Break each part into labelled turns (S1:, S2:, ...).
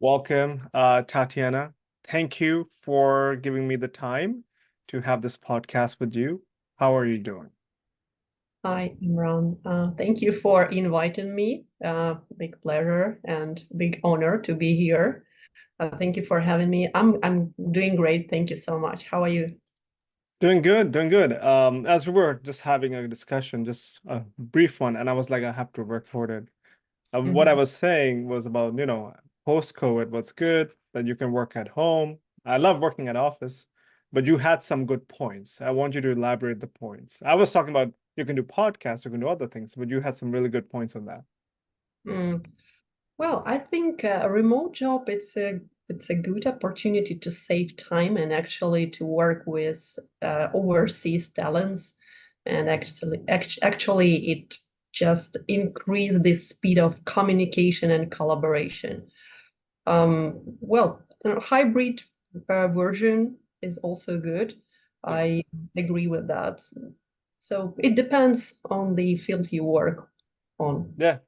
S1: Welcome, Tatyana. Thank you for giving me the time to have this podcast with you. How are you doing?
S2: Hi, Imran. Thank you for inviting me. Big pleasure and big honor to be here. Thank you for having me. I'm doing great. Thank you so much. How are you?
S1: Doing good, doing good. As we were just having a discussion, just a brief one, and I was like, I have to record it. What I
S2: Mhm.
S1: was saying was about, post-COVID, what's good, that you can work at home. I love working at office, but you had some good points. I want you to elaborate the points. I was talking about you can do podcasts, you can do other things, but you had some really good points on that.
S2: Mm. Well, I think a remote job it's a good opportunity to save time and actually to work with overseas talents, and actually it just increase the speed of communication and collaboration. Well, hybrid version is also good.
S1: Yeah.
S2: I agree with that. So it depends on the field you work on.
S1: Yeah.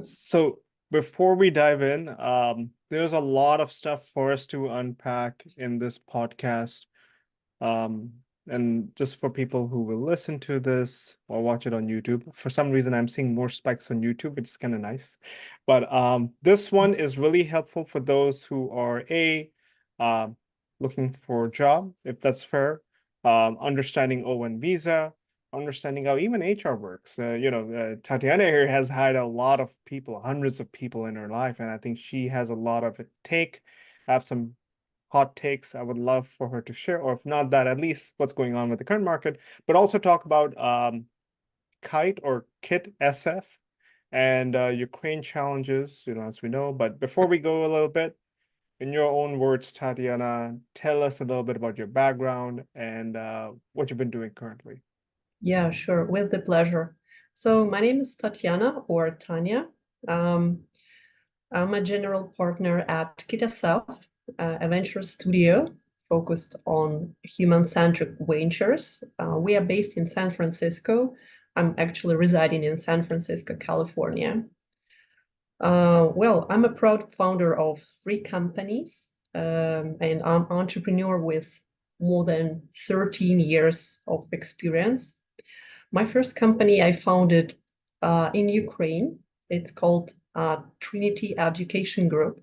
S1: So before we dive in, there's a lot of stuff for us to unpack in this podcast. Um, and just for people who will listen to this or watch it on YouTube, for some reason I'm seeing more spikes on YouTube, which is kind of nice. But this one is really helpful for those who are um looking for a job, if that's fair, understanding O1 visa, understanding how even HR works. Tatyana here has had a lot of people, hundreds of people in her life, and I think she has a lot of it take. I have some hot takes I would love for her to share, or if not that, at least what's going on with the current market, but also talk about Kite or KitSF and Ukraine challenges, as we know. But before we go a little bit, in your own words, Tatyana, tell us a little bit about your background and what you've been doing currently.
S2: Yeah, sure, with the pleasure. So my name is Tatyana or Tanya. Um, I'm a general partner at KitSF, a venture studio focused on human-centric ventures. We are based in San Francisco. I'm actually residing in San Francisco, California. Well, I'm a proud founder of three companies, and I'm entrepreneur with more than 13 years of experience. My first company I founded in Ukraine. It's called Trinity Education Group.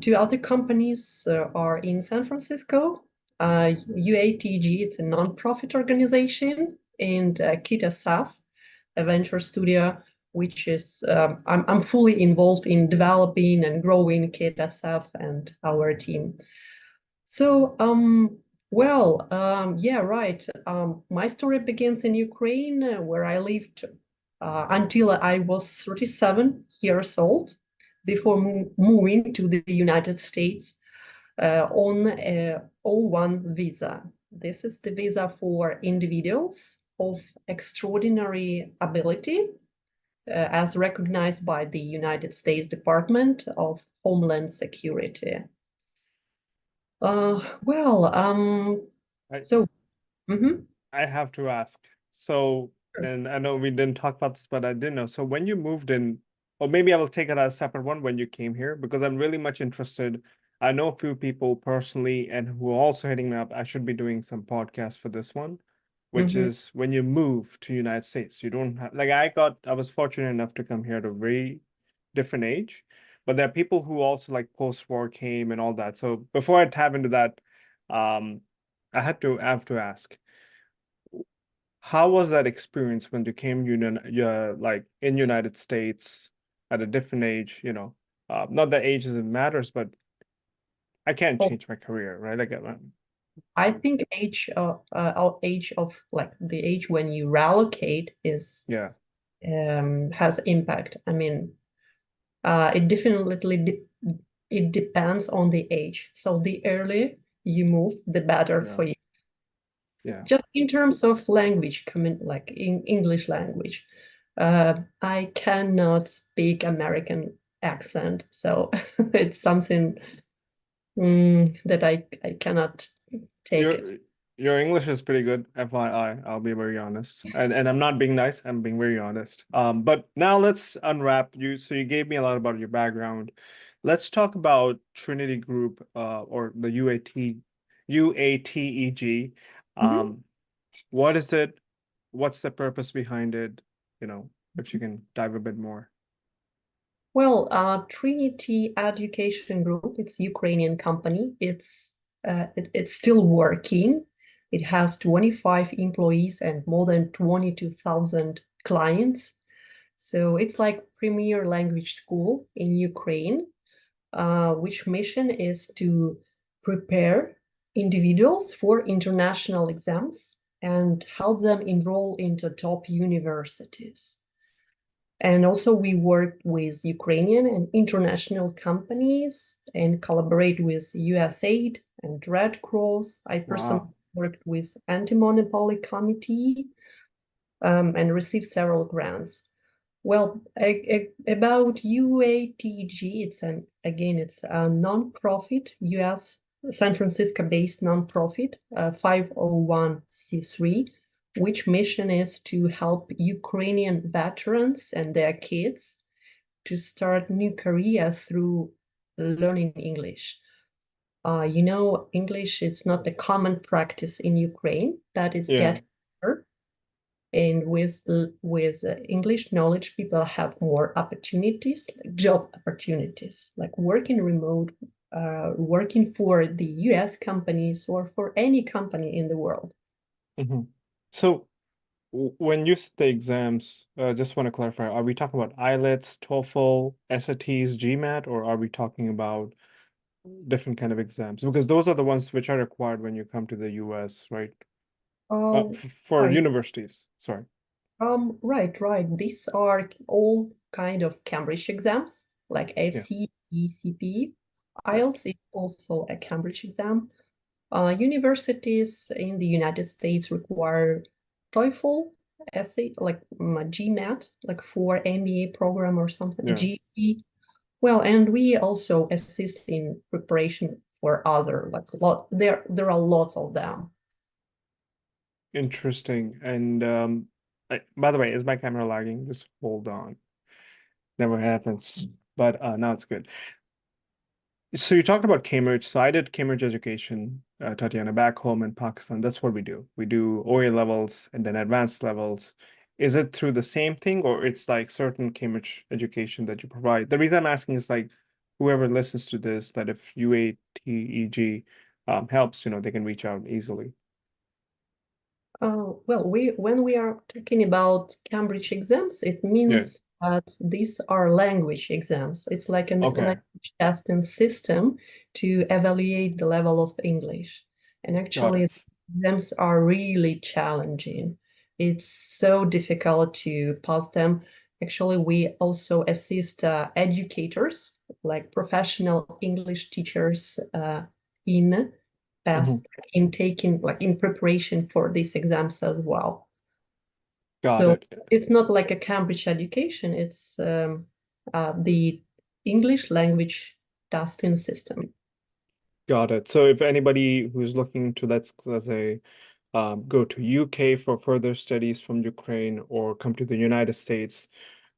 S2: Two other companies are in San Francisco. UATG, it's a nonprofit organization, and KitSF, a venture studio, which is I'm fully involved in developing and growing KitSF and our team. So, yeah, right. My story begins in Ukraine, where I lived until I was 37 years old before moving to the United States on a O1 visa. This is the visa for individuals of extraordinary ability, as recognized by the United States Department of Homeland Security. Well,
S1: I,
S2: so mhm,
S1: I have to ask. So,
S2: sure.
S1: and I know we didn't talk about this, but I did know. So when you moved in, or maybe I will take it as a separate one when you came here, because I'm really much interested. I know a few people personally and who are also hitting me up. I should be doing some podcasts for this one, which
S2: Mhm.
S1: is when you move to United States, you don't have like I was fortunate enough to come here at a very different age, but there are people who also like post-war came and all that. So before I tap into that, um, I have to ask how was that experience when you came like in United States at a different age, not that age isn't matters, but I can't
S2: Oh,
S1: change my career, right? Like,
S2: I think age of like the age when you relocate is
S1: yeah,
S2: has impact. I mean, it definitely it depends on the age. So the earlier you move, the better
S1: yeah,
S2: for you.
S1: yeah,
S2: Just in terms of language, like in English language, I cannot speak American accent, so it's something that I cannot take
S1: you're
S2: it.
S1: Your English is pretty good, FYI. I'll be very honest. And I'm not being nice, I'm being very honest. But now let's unwrap you. So you gave me a lot about your background. Let's talk about Trinity Group, or the UATEG.
S2: Mhm.
S1: What is it? What's the purpose behind it? You know, if you can dive a bit more.
S2: Well, Trinity Education Group, it's Ukrainian company. It's still working. It has 25 employees and more than 22,000 clients. So it's like premier language school in Ukraine, which mission is to prepare individuals for international exams and help them enroll into top universities. And also we work with Ukrainian and international companies and collaborate with USAID and Red Cross. I personally
S1: Wow.
S2: worked with Anti-Monopoly Committee and received several grants. Well, about UATG, it's a non-profit US San Francisco-based non-profit, 501c3, which mission is to help Ukrainian veterans and their kids to start new career through learning English. English is not a common practice in Ukraine, but it's
S1: Yeah.
S2: getting better. And with English knowledge, people have more opportunities, like job opportunities, like working remote, working for the US companies or for any company in the world.
S1: Mhm. So when you said the exams, just want to clarify, are we talking about IELTS, TOEFL, SATs, GMAT, or are we talking about different kind of exams? Because those are the ones which are required when you come to the US, right?
S2: Oh,
S1: For
S2: right.
S1: universities, sorry.
S2: Right. These are all kind of Cambridge exams, like
S1: Yeah,
S2: FC, ECP.
S1: right.
S2: IELTS is also a Cambridge exam. Universities in the United States require TOEFL, essay, like GMAT, like for MBA program or something,
S1: Yeah,
S2: GE. Well, and we also assist in preparation for other, like there are lots of them.
S1: interesting. And by the way, is my camera lagging? Just hold on. Never happens. But now it's good. So you talked about Cambridge. So I did Cambridge education, Tatiana, back home in Pakistan. That's what we do. We do OA levels and then advanced levels. Is it through the same thing or it's like certain Cambridge education that you provide? The reason I'm asking is like whoever listens to this, that if UATEG helps, they can reach out easily.
S2: Well, when we are talking about Cambridge exams, it
S1: Yeah.
S2: means that these are language exams. It's like a
S1: Okay.
S2: language testing system to evaluate the level of English. And
S1: Got it.
S2: actually, exams are really challenging. It's so difficult to pass them. Actually, we also assist educators, like professional English teachers, in
S1: Mhm.
S2: past in taking like in preparation for these exams as well.
S1: Got
S2: So
S1: it.
S2: it's not like a Cambridge education, it's the English language testing system.
S1: Got it. So if anybody who's looking to, let's say, go to UK for further studies from Ukraine or come to the United States,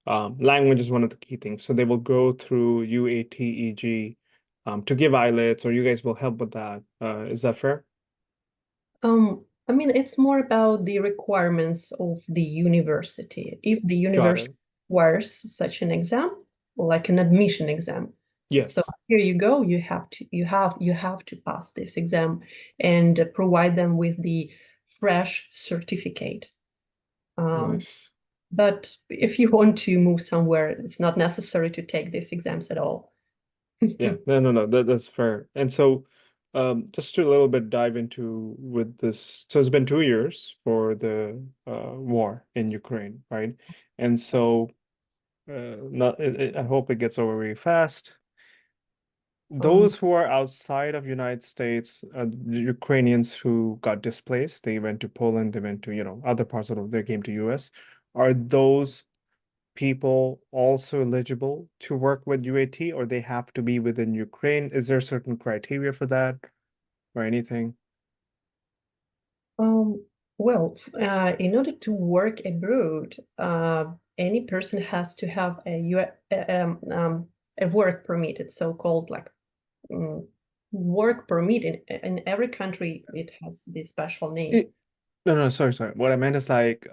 S1: language is one of the key things. So they will go through UATEG to give IELTS, or you guys will help with that. Is that fair?
S2: I mean, it's more about the requirements of the university. If the
S1: Got
S2: university
S1: it.
S2: requires such an exam, like an admission exam, so
S1: Yes.
S2: here you go, you have to pass this exam and provide them with the fresh certificate. Um,
S1: Nice.
S2: but if you want to move somewhere, it's not necessary to take these exams at all.
S1: Yeah. No, no, no. That's fair. And so, just to a little bit dive into with this. So it's been 2 years for the war in Ukraine, right? And so, not. I hope it gets over really fast.
S2: Um,
S1: Those who are outside of United States, the Ukrainians who got displaced, they went to Poland, they went to, other parts of they came to US. Are those people also eligible to work with UAT or they have to be within Ukraine? Is there certain criteria for that or anything?
S2: Um, well, in order to work abroad, any person has to have a work permit. It's so-called like work permit. In every country, it has this special name.
S1: No, no, sorry. What I meant is like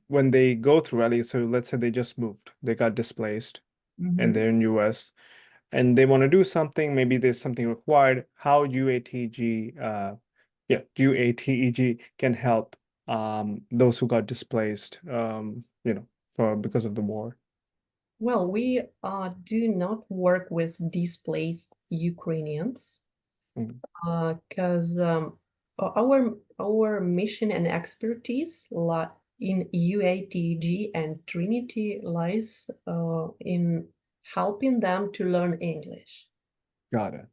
S1: when they go through rally, so let's say they just moved, they got displaced and
S2: Mhm.
S1: they're in US and they want to do something, maybe there's something required, how UATEG can help those who got displaced for because of the war.
S2: Well, we do not work with displaced Ukrainians
S1: Mm,
S2: because our mission and expertise in UATG and Trinity lies in helping them to learn English.
S1: got it.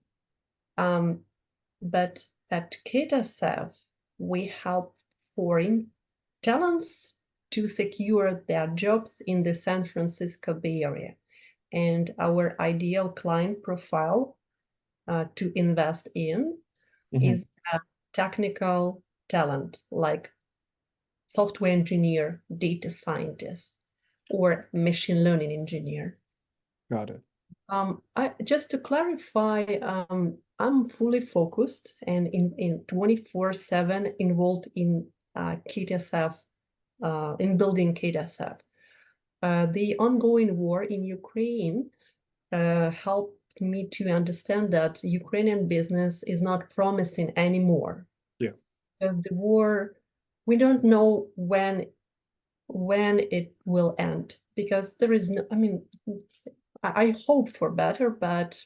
S2: But at KitSF, we help foreign talents to secure their jobs in the San Francisco Bay Area. And our ideal client profile to invest in
S1: Mhm.
S2: is a technical talent like software engineer, data scientist, or machine learning engineer.
S1: Got it.
S2: Just to clarify, I'm fully focused and in 24/7 involved in KitSF, in building KitSF. The ongoing war in Ukraine helped me to understand that Ukrainian business is not promising anymore
S1: Yeah.
S2: because the war, we don't know when it will end because there is no, I mean, I hope for better, but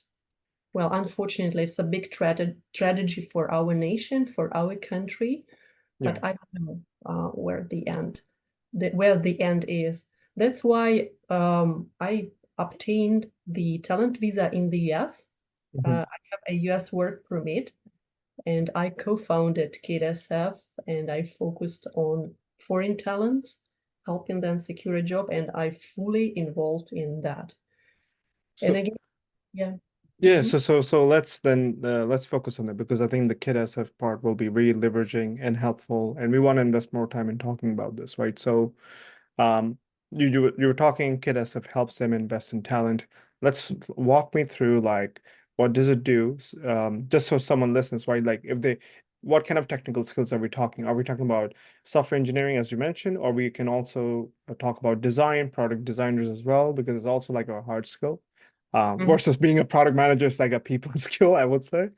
S2: well, unfortunately, it's a big tragedy for our nation, for our country,
S1: Yeah.
S2: but I don't know where the end is. That's why I obtained the talent visa in the US.
S1: Mhm.
S2: I have a US work permit, and I co-founded KitSF, and I focused on foreign talents, helping them secure a job, and I fully involved in that. And
S1: So
S2: again, yeah.
S1: yeah,
S2: Mhm.
S1: so let's focus on that because I think the Kid SF part will be really leveraging and helpful, and we want to invest more time in talking about this, right? So, um, you were talking Kid SF helps them invest in talent. Let's walk me through like what does it do? Just so someone listens, right? Like if they, what kind of technical skills are we talking? Are we talking about software engineering, as you mentioned, or we can also talk about design, product designers as well, because it's also like a hard skill
S2: Mhm.
S1: versus being a product manager is like a people skill, I would say.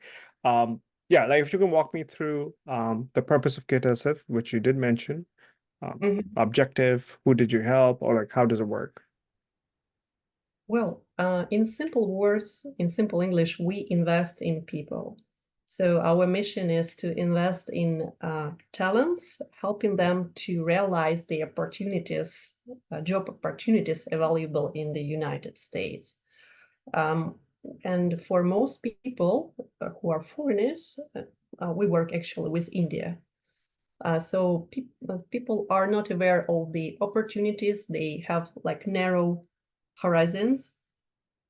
S1: Um, yeah, like if you can walk me through the purpose of KTSF, which you did mention,
S2: Mhm.
S1: objective, who did you help, or like how does it work?
S2: Well, in simple words, in simple English, we invest in people. So our mission is to invest in talents, helping them to realize the opportunities, job opportunities available in the United States. Um, and for most people who are foreigners, we work actually with India. So people are not aware of the opportunities. They have like narrow horizons,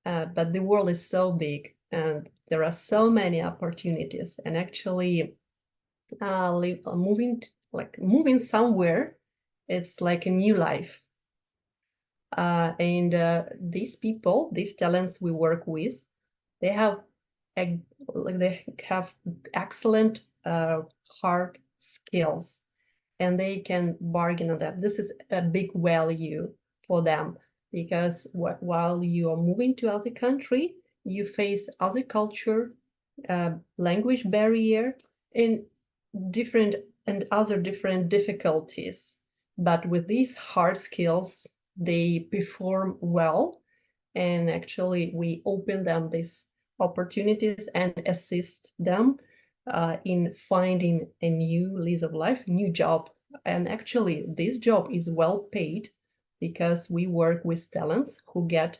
S2: but the world is so big and there are so many opportunities. And actually, moving somewhere, it's like a new life. And these people, these talents we work with, they have they have excellent hard skills, and they can bargain on that. This is a big value for them because while you are moving to other country, you face other culture, language barrier, and different and other different difficulties. But with these hard skills, they perform well, and actually we open them these opportunities and assist them in finding a new lease of life, new job. And actually, this job is well paid because we work with talents who get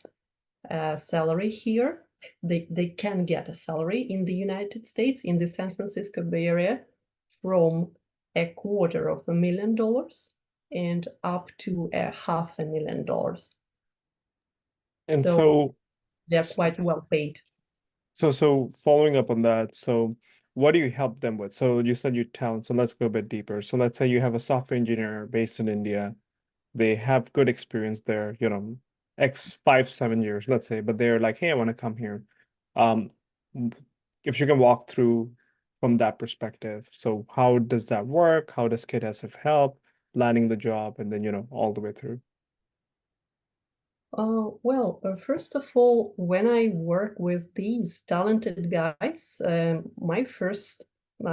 S2: a salary here. They can get a salary in the United States, in the San Francisco Bay Area, from $250,000 and up to $500,000.
S1: And
S2: So
S1: so,
S2: they're quite well paid.
S1: so following up on that, so what do you help them with? So you said you talent, so let's go a bit deeper. So let's say you have a software engineer based in India. They have good experience there, you know, X 5, 7 years, let's say, but they're like, hey, I want to come here. Um, if you can walk through from that perspective. So how does that work? How does KitSF help landing the job and then, you know, all the way through?
S2: Well, first of all, when I work with these talented guys, my first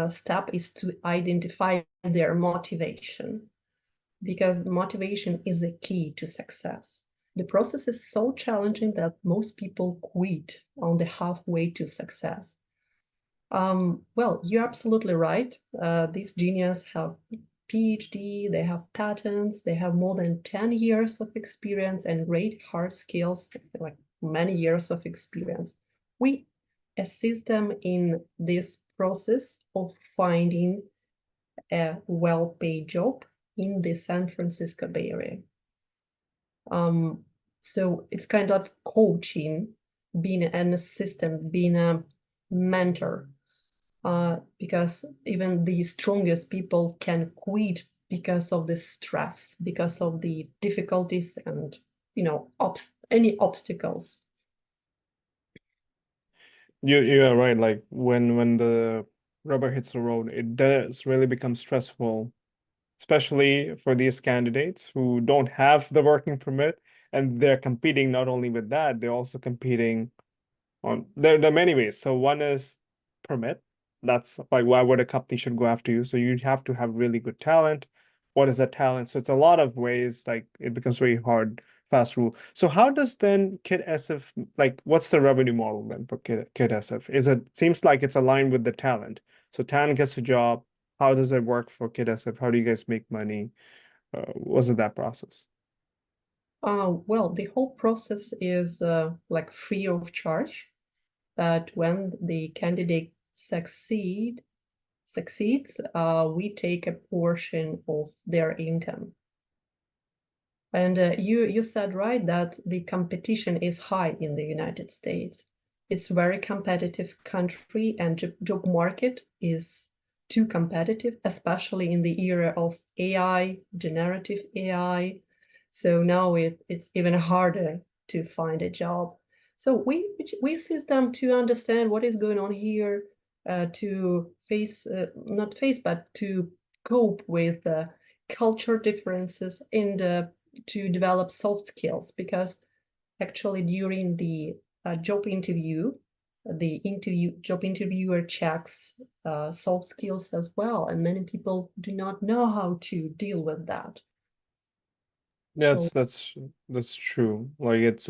S2: step is to identify their motivation, because motivation is a key to success. The process is so challenging that most people quit on the halfway to success. Well, you're absolutely right. These geniuses have PhD, they have patents, they have more than 10 years of experience and great hard skills, like many years of experience. We assist them in this process of finding a well-paid job in the San Francisco Bay Area. So it's kind of coaching, being an assistant, being a mentor, because even the strongest people can quit because of the stress, because of the difficulties and, you know, any obstacles.
S1: You are right. Like when the rubber hits the road, it does really become stressful, especially for these candidates who don't have the working permit, and they're competing not only with that, they're also competing on there are many ways. So one is permit. That's like why would a company should go after you. So you have to have really good talent. What is that talent? So it's a lot of ways, like it becomes very hard, fast rule. So how does then KitSF, like what's the revenue model then for KitSF? Is it seems like it's aligned with the talent. So talent gets a job. How does it work for KitSF? How do you guys make money? Was it that process?
S2: Well, the whole process is like free of charge, but when the candidate succeeds, we take a portion of their income. And you said right that the competition is high in the United States. It's very competitive country, and job market is too competitive, especially in the era of AI, generative AI. So now it's even harder to find a job. So we assist them to understand what is going on here, to face not face but to cope with culture differences and to develop soft skills, because actually during the job interview, the job interviewer checks soft skills as well, and many people do not know how to deal with that.
S1: Yeah,
S2: So
S1: that's true. Like it's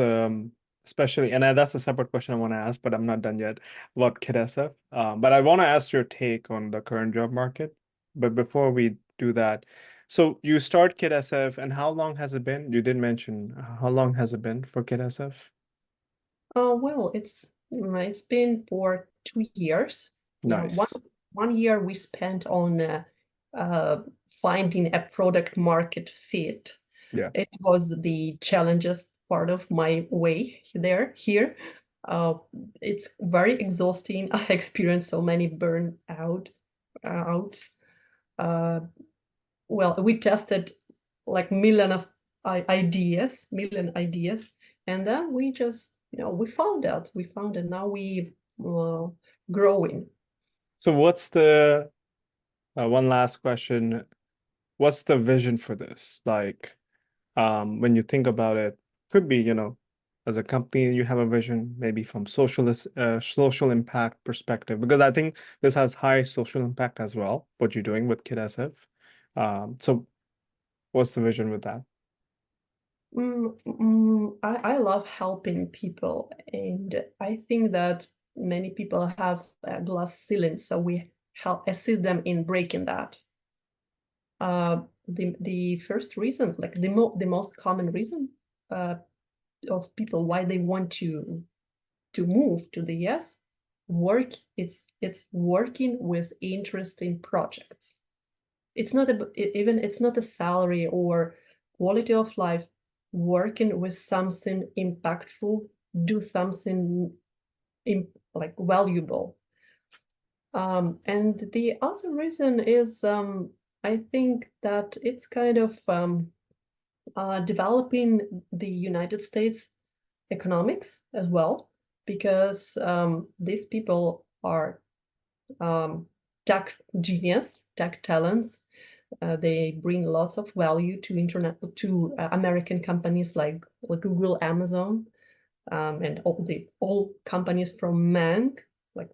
S1: especially and that's a separate question I want to ask, but I'm not done yet about KitSF. But I want to ask your take on the current job market. But before we do that, so you start KitSF and how long has it been? You did mention how long has it been for KitSF?
S2: well, it's been for 2 years. Yeah,
S1: Nice.
S2: one year we spent on finding a product market fit.
S1: Yeah.
S2: It was the challenges part of my way here. Uh, it's very exhausting. I experienced so many burnout out. Uh, well, we tested like million ideas, and then we just, you know, we found it. Now we growing.
S1: So what's the one last question? What's the vision for this? Like when you think about it, could be, you know, as a company, you have a vision, maybe from social impact perspective, because I think this has high social impact as well, what you're doing with KidSF. So what's the vision with that?
S2: I love helping people, and I think that many people have a glass ceiling, so we help assist them in breaking that. The first reason, like the most common reason uh, of people why they want to move to the US, it's working with interesting projects. It's not even it's not a salary or quality of life. Working with something impactful, do something like valuable. And the other reason is, I think that it's kind of developing the United States economics as well, because these people are tech genius, tech talents. They bring lots of value to American companies like Google, Amazon, and all companies from Mank, like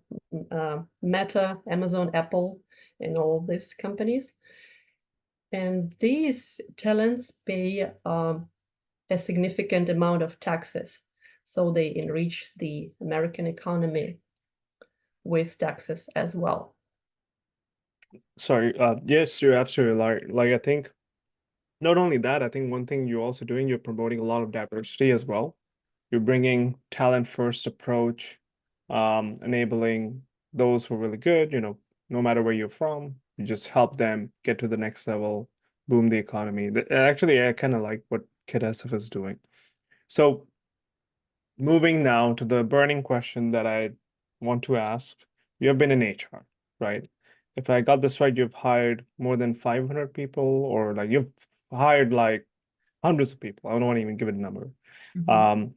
S2: Meta, Amazon, Apple, and all these companies. And these talents pay a significant amount of taxes, so they enrich the American economy with taxes as well.
S1: Sorry, yes, you're absolutely right. Like, I think not only that, I think one thing you're also doing, you're promoting a lot of diversity as well. You're bringing talent first approach, enabling those who are really good, no matter where you're from, you just help them get to the next level, boom the economy. Actually, I kind of like what KitSF is doing. So moving now to the burning question that I want to ask. You have been in HR, right? If I got this right, you've hired more than 500 people, or like you've hired like hundreds of people. I don't want to even give it a number. Um,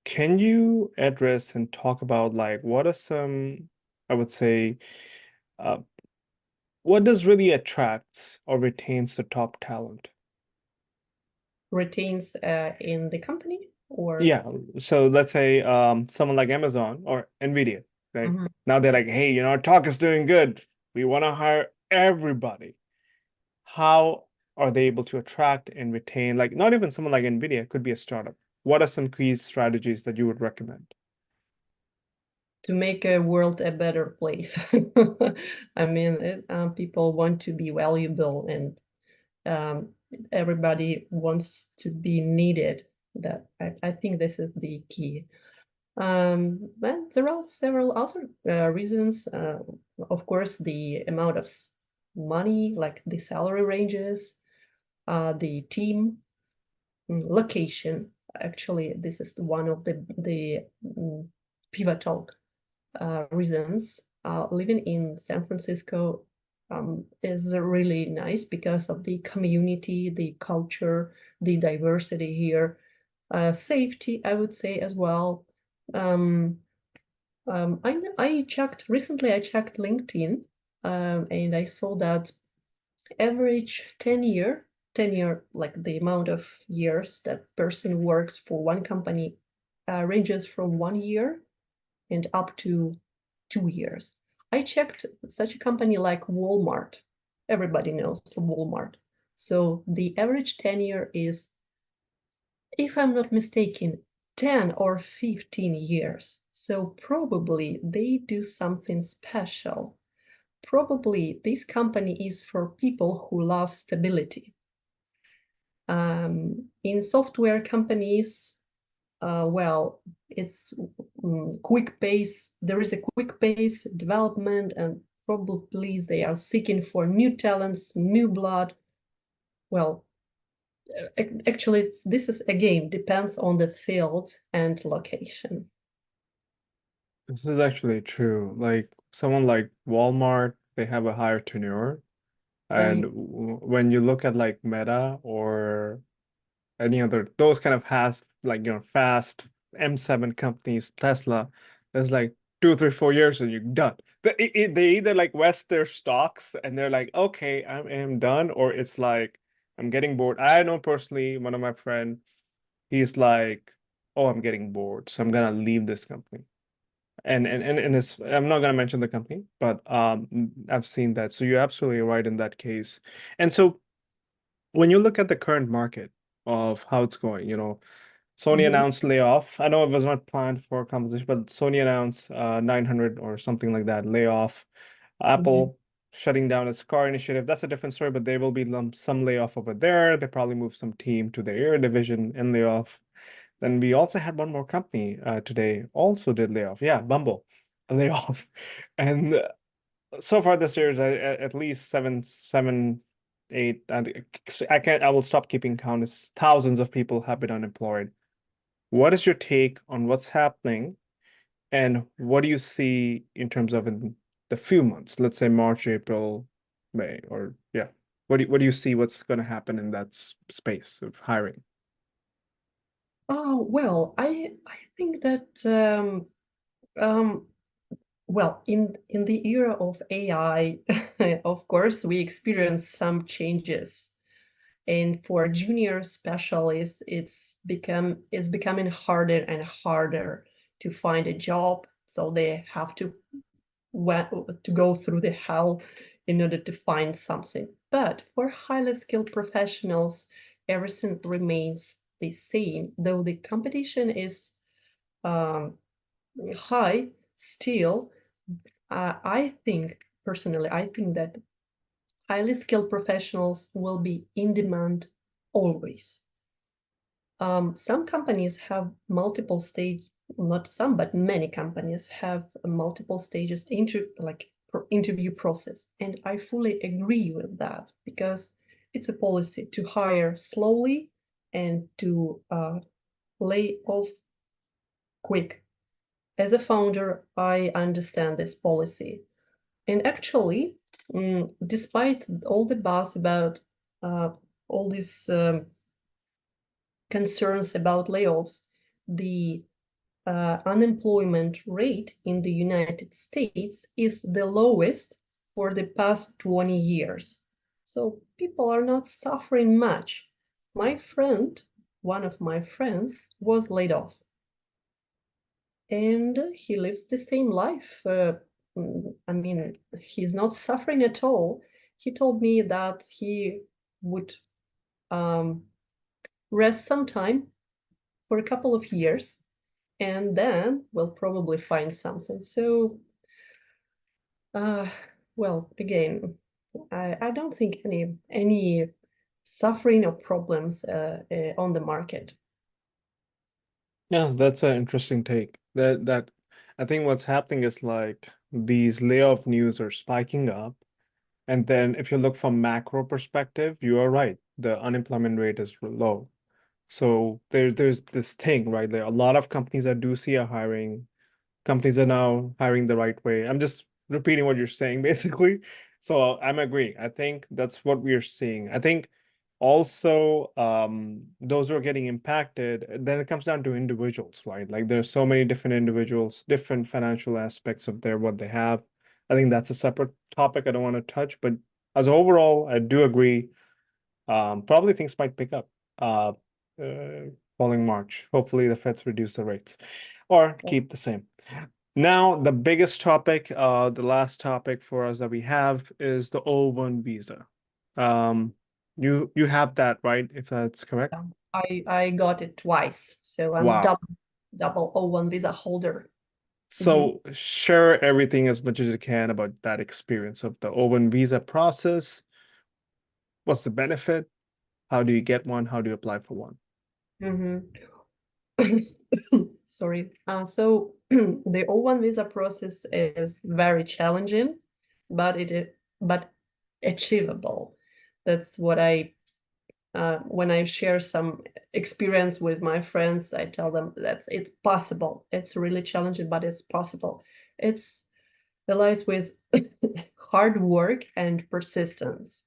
S1: can you address and talk about like what are some, I would say, uh, what does really attracts or retains the top talent?
S2: Retains in the company, or
S1: Yeah. So let's say someone like Amazon or Nvidia, right?
S2: Mhm.
S1: Now they're like, hey, our talk is doing good. We want to hire everybody. How are they able to attract and retain, like not even someone like Nvidia, could be a startup. What are some key strategies that you would recommend?
S2: To make a world a better place. I mean, people want to be valuable, and um, everybody wants to be needed. That I think this is the key. But there are several other reasons. Of course, the amount of money, like the salary ranges, the team, location. Actually, this is one of the pivotal reasons. Living in San Francisco is really nice because of the community, the culture, the diversity here, safety, I would say as well. Um, I checked recently. I checked LinkedIn, and I saw that average tenure, like the amount of years that person works for one company, ranges from 1 year and up to 2 years. I checked such a company like Walmart. Everybody knows Walmart. So the average tenure is, if I'm not mistaken, 10 or 15 years. So probably they do something special. Probably this company is for people who love stability. In software companies, well, it's quick pace. There is a quick pace development, and probably they are seeking for new talents, new blood. Well, actually, this is again depends on the field and location.
S1: This is actually true. Like someone like Walmart, they have a higher tenure. And
S2: Right.
S1: when you look at like Meta or any other, those kind of has like, fast M7 companies, Tesla, there's like 2, 3, 4 years and you're done. They either like vest their stocks and they're like, okay, I am done, or it's like, I'm getting bored. I know personally, one of my friend, he's like, oh, I'm getting bored, so I'm gonna leave this company. And it's, I'm not gonna mention the company, but I've seen that. So you're absolutely right in that case. And so when you look at the current market of how it's going, Sony
S2: Mhm.
S1: announced layoff. I know it was not planned for competition, but Sony announced 900 or something like that layoff.
S2: Mhm.
S1: Apple shutting down its car initiative. That's a different story, but there will be some layoff over there. They probably move some team to the air division and layoff. Then we also had one more company today also did layoff. Yeah, Bumble, a layoff. And so far this year is at least seven, eight, and I can't. I will stop keeping count. It's thousands of people have been unemployed. What is your take on what's happening And what do you see in terms of in the few months, let's say March, April, May, or yeah, what do you see what's going to happen in that space of hiring?
S2: Oh, well, I think that well, in the era of AI, of course, we experience some changes. And for junior specialists, it's becoming harder and harder to find a job. So they have to go through the hell in order to find something. But for highly skilled professionals, everything remains the same, though the competition is um, high still. I think personally, I think that highly skilled professionals will be in demand always. Some companies have multiple stage, not some, but many companies have multiple stages interview process, and I fully agree with that because it's a policy to hire slowly and to lay off quick. As a founder, I understand this policy. And actually, despite all the buzz about all these concerns about layoffs, the unemployment rate in the United States is the lowest for the past 20 years. So people are not suffering much. My friend, one of my friends, was laid off and he lives the same life. I mean, he's not suffering at all. He told me that he would um, rest some time for a couple of years and then we'll probably find something. So, uh, well, again, I don't think any suffering or problems on the market.
S1: Yeah, that's an interesting take. That I think what's happening is like these layoff news are spiking up. And then if you look from macro perspective, you are right. The unemployment rate is low. So there's this thing, right? There are a lot of companies that do see a hiring. Companies are now hiring the right way. I'm just repeating what you're saying, basically. So I'm agreeing. I think that's what we are seeing. I think also those who are getting impacted, then it comes down to individuals, right? Like there's so many different individuals, different financial aspects of their what they have. I think that's a separate topic I don't want to touch, but as overall, I do agree. Probably things might pick up uh following March. Hopefully the Feds reduce the rates or keep the same. Now, the biggest topic, the last topic for us that we have is the O1 visa. Um, you have that, right? If that's correct.
S2: I got it twice, so I'm
S1: Wow.
S2: double O1 visa holder. Mhm.
S1: So share everything as much as you can about that experience of the O1 visa process. What's the benefit? How do you get one? How do you apply for one?
S2: Mhm. Sorry. So the O1 visa process is very challenging, but achievable. That's what I when I share some experience with my friends, I tell them that it's possible. It's really challenging, but it's possible. It's relies with hard work and persistence.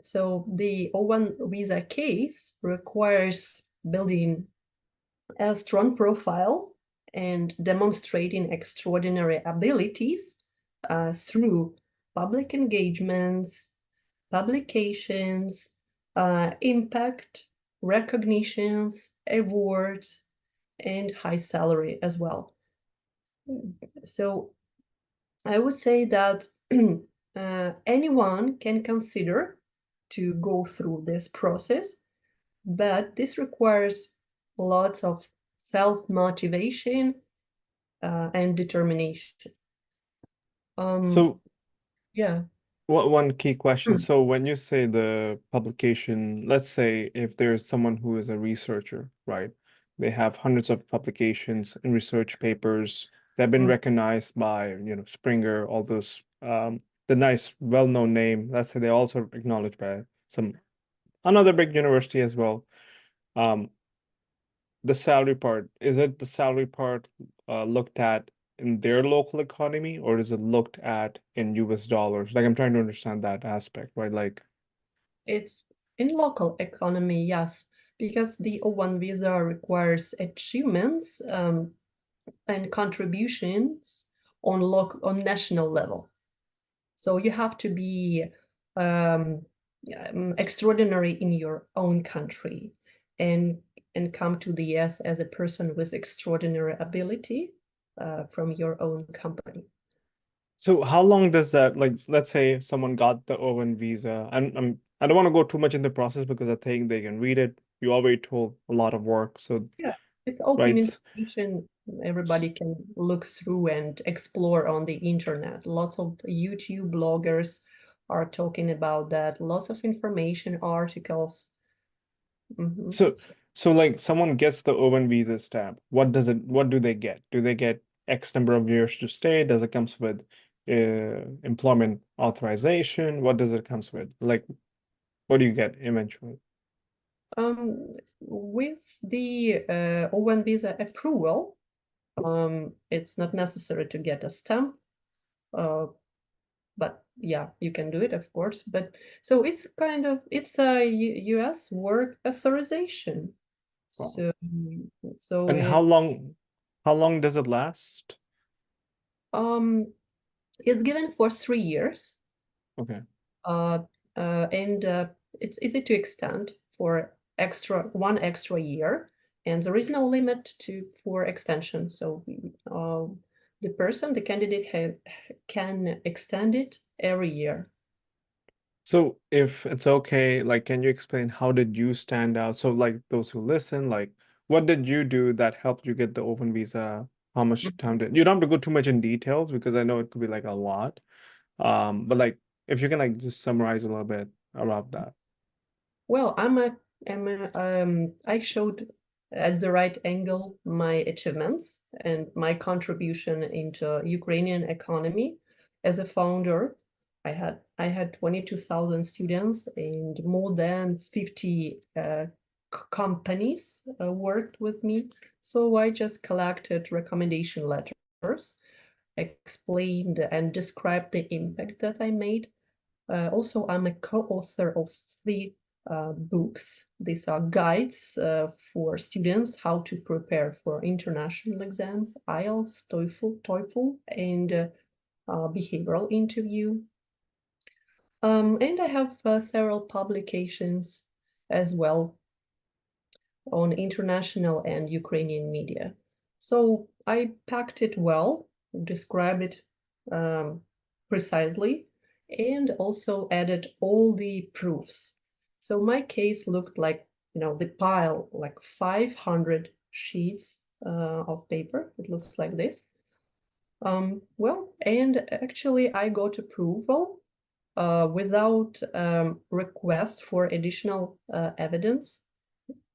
S2: So the O1 visa case requires building a strong profile and demonstrating extraordinary abilities through public engagements, publications, impact, recognitions, awards, and high salary as well. So I would say that anyone can consider to go through this process, but this requires lots of self-motivation and determination. Um,
S1: So
S2: yeah.
S1: one key question. So when you say the publication, let's say if there's someone who is a researcher, right? They have hundreds of publications and research papers that have been recognized by, Springer, all those, the nice, well-known name. Let's say they're also acknowledged by some another big university as well. Um, the salary part, is it the salary part looked at in their local economy, or is it looked at in US dollars? Like I'm trying to understand that aspect, right? Like,
S2: It's in local economy, yes, because the O1 visa requires achievements and contributions on national level. So you have to be um, extraordinary in your own country and come to the US as a person with extraordinary ability from your own company.
S1: so how long does that, like, let's say someone got the O1 visa, and I don't want to go too much in the process because I think they can read it. You already told a lot of work, so
S2: Yeah, it's open
S1: right.
S2: information. Everybody can look through and explore on the internet. Lots of YouTube bloggers are talking about that. Lots of information, articles. Mhm.
S1: So, so like someone gets the O1 visa stamp. What do they get? Do they get X number of years to stay? Does it comes with employment authorization? What does it comes with? Like, what do you get eventually?
S2: With the O1 visa approval, it's not necessary to get a stamp. Uh, but yeah, you can do it, of course. But so it's kind of it's a US work authorization.
S1: Wow.
S2: So so
S1: And
S2: it
S1: how long does it last?
S2: um is given for 3 years.
S1: Okay.
S2: Uh, and it's easy to extend for one extra year, and there is no limit to for extension. So the candidate can extend it every year.
S1: So if it's okay, like, can you explain how did you stand out? So like those who listen, like, what did you do that helped you get the open visa? How much time did you don't have to go too much in details because I know it could be like a lot. But like if you can like just summarize a little bit about that.
S2: Well, I showed at the right angle my achievements and my contribution into Ukrainian economy. As a founder, I had 22,000 students and more than 50 companies worked with me. So I just collected recommendation letters, explained and described the impact that I made. Also, I'm a co-author of 3 books. These are guides for students how to prepare for international exams, IELTS, TOEFL, and behavioral interview. And I have several publications as well on international and Ukrainian media. So I packed it well, described it um, precisely, and also added all the proofs. So my case looked like, the pile, like 500 sheets of paper. It looks like this. Well, and actually I got approval without request for additional evidence.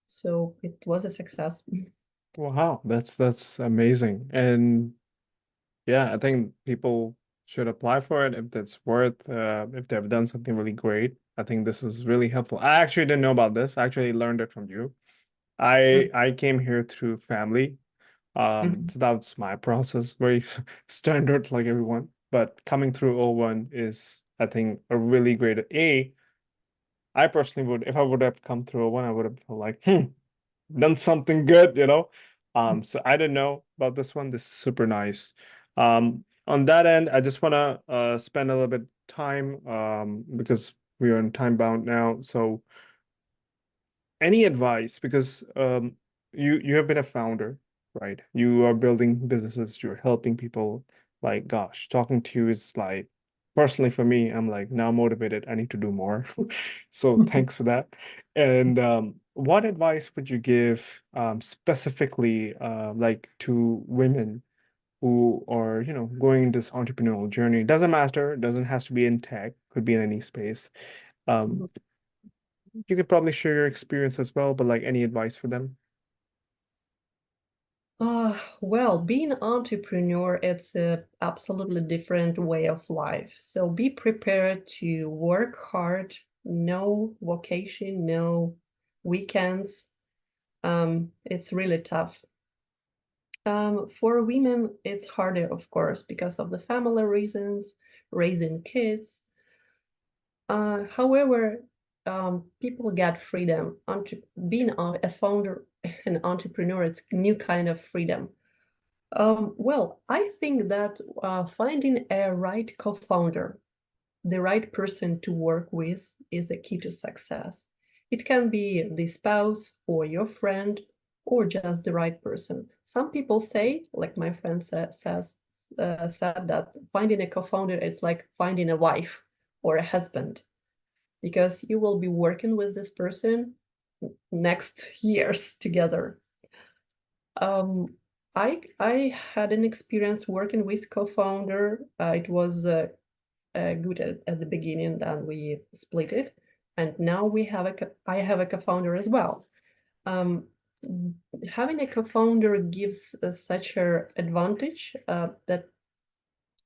S2: So it was a success.
S1: Wow, that's amazing. And yeah, I think people should apply for it if it's worth if they've done something really great. I think this is really helpful. I actually didn't know about this. I actually learned it from you. I came here through family.
S2: Mhm.
S1: So that's my process, very standard like everyone. But coming through O1 is, I think, a really great I personally would, if I would have come through O1, I would have felt like, done something good, you know. So I didn't know about this one. This is super nice. On that end, I just wanna spend a little bit time because we are in time bound now. So any advice because you have been a founder, right? You are building businesses, you're helping people. Like, gosh, talking to you is like personally for me, I'm like now motivated. I need to do more. So thanks for that. And what advice would you give specifically like to women who are, going this entrepreneurial journey? Doesn't matter, doesn't has to be in tech, could be in any space. Um, you could probably share your experience as well, but like any advice for them?
S2: Well, being an entrepreneur, it's a absolutely different way of life. So be prepared to work hard, no vacation, no weekends. It's really tough. For women, it's harder, of course, because of the family reasons, raising kids. However, people get freedom. Being a founder, an entrepreneur, it's a new kind of freedom. Well, I think that finding a right co-founder, the right person to work with, is a key to success. It can be the spouse or your friend or just the right person. Some people say, like my friend said that finding a co-founder is like finding a wife or a husband, because you will be working with this person next years together. Um, I had an experience working with co-founder. It was good at the beginning, then we split it, and now I have a co-founder as well. Um, Having a co-founder gives such an advantage that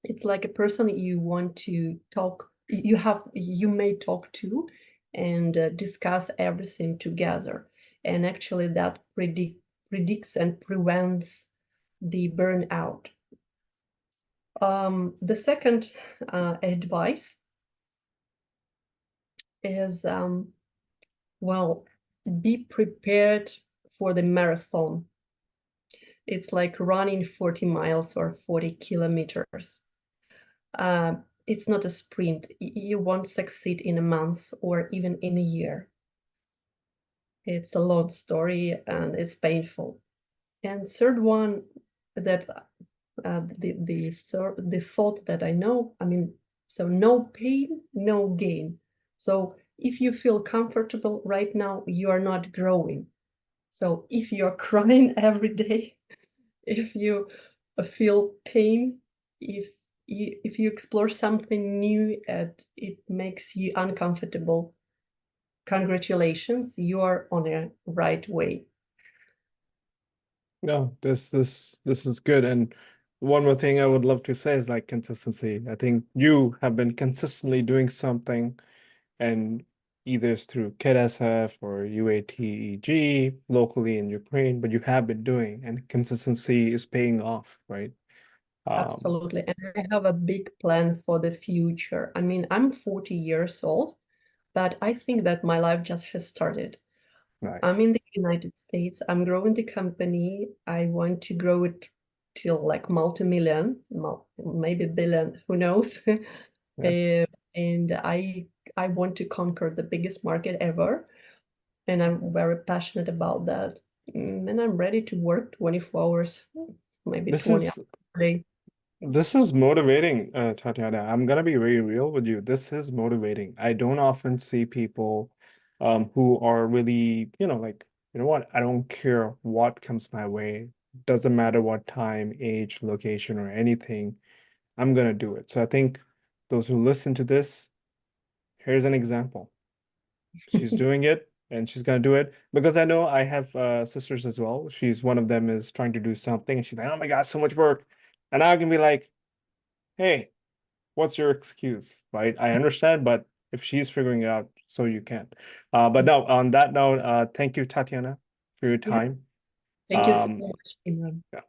S2: it's like a person you want to talk, you may talk to and discuss everything together, and actually that predicts and prevents the burnout. The second advice is, well, be prepared for the marathon. It's like running 40 miles or 40 kilometers. It's not a sprint. You won't succeed in a month or even in a year. It's a long story and it's painful. And third one, that the thought that I know, I mean, so no pain, no gain. So if you feel comfortable right now, you are not growing. So if you're crying every day, if you feel pain, if you explore something new and it makes you uncomfortable, congratulations, you are on a right way.
S1: No, this is good. And one more thing I would love to say is like consistency. I think you have been consistently doing something, and either it's through KitSF or UATEG locally in Ukraine, but you have been doing, and consistency is paying off, right? Um,
S2: Absolutely. And I have a big plan for the future. I mean, I'm 40 years old, but I think that my life just has started. I'm
S1: nice.
S2: in the United States. I'm growing the company. I want to grow it till like multi-million, maybe billion, who knows?
S1: Yeah.
S2: And I want to conquer the biggest market ever, and I'm very passionate about that. And I'm ready to work 24 hours, maybe
S1: This
S2: 20 hours
S1: is
S2: a day.
S1: This is motivating, Tatyana. I'm gonna be very real with you. This is motivating. I don't often see people who are really, like, you know what, I don't care what comes my way. Doesn't matter what time, age, location, or anything, I'm gonna do it. So I think those who listen to this, here's an example. She's doing it and she's gonna do it because I know I have sisters as well. One of them is trying to do something and she's like, oh my God, so much work. And I can be like, hey, what's your excuse, right? I understand, but if she's figuring it out, so you can't. But no, on that note, thank you, Tatyana, for your
S2: Yeah,
S1: time.
S2: thank you so
S1: Um,
S2: much, Imran.
S1: yeah.